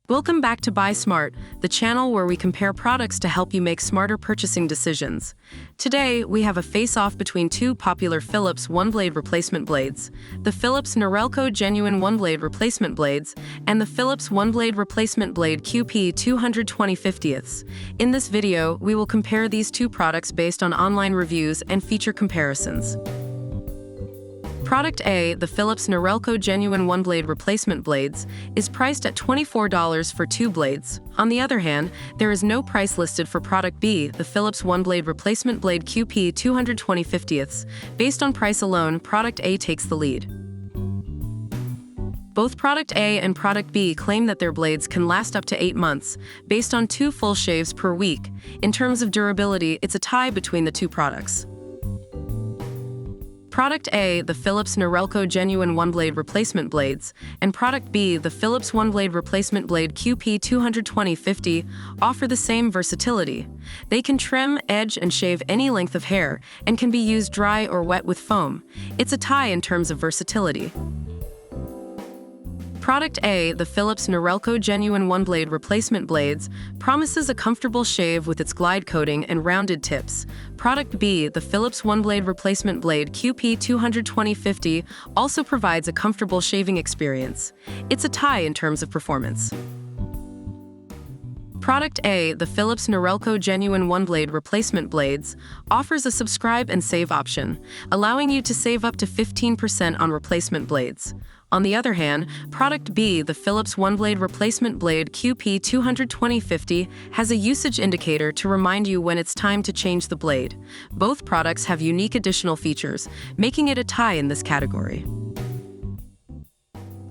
Welcome back to Buy Smart, the channel where we compare products to help you make smarter purchasing decisions. Today, we have a face-off between two popular Philips OneBlade replacement blades, the Philips Norelco Genuine OneBlade replacement blades, and the Philips OneBlade replacement blade QP 220/50. In this video, we will compare these two products based on online reviews and feature comparisons. Product A, the Philips Norelco Genuine OneBlade replacement blades, is priced at $24 for two blades. On the other hand, there is no price listed for Product B, the Philips OneBlade replacement blade QP 220/50. Based on price alone, Product A takes the lead. Both Product A and Product B claim that their blades can last up to 8 months, based on 2 full shaves per week. In terms of durability, it's a tie between the two products. Product A, the Philips Norelco Genuine OneBlade replacement blades, and Product B, the Philips OneBlade replacement blade QP 220/50, offer the same versatility. They can trim, edge, and shave any length of hair, and can be used dry or wet with foam. It's a tie in terms of versatility. Product A, the Philips Norelco Genuine OneBlade replacement blades, promises a comfortable shave with its glide coating and rounded tips. Product B, the Philips OneBlade replacement blade QP 220/50, also provides a comfortable shaving experience. It's a tie in terms of performance. Product A, the Philips Norelco Genuine OneBlade replacement blades, offers a subscribe and save option, allowing you to save up to 15% on replacement blades. On the other hand, Product B, the Philips OneBlade replacement blade QP 220/50, has a usage indicator to remind you when it's time to change the blade. Both products have unique additional features, making it a tie in this category.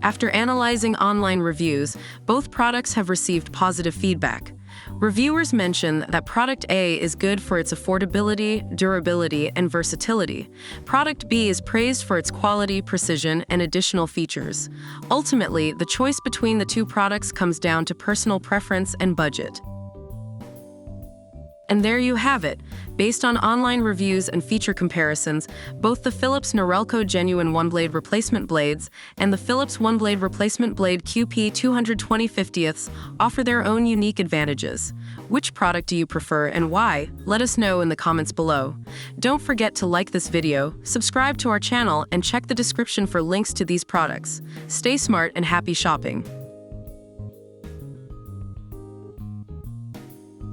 After analyzing online reviews, both products have received positive feedback. Reviewers mention that Product A is good for its affordability, durability, and versatility. Product B is praised for its quality, precision, and additional features. Ultimately, the choice between the two products comes down to personal preference and budget. And there you have it. Based on online reviews and feature comparisons, both the Philips Norelco Genuine OneBlade replacement blades and the Philips OneBlade replacement blade QP 220/50 offer their own unique advantages. Which product do you prefer and why? Let us know in the comments below. Don't forget to like this video, subscribe to our channel, and check the description for links to these products. Stay smart and happy shopping.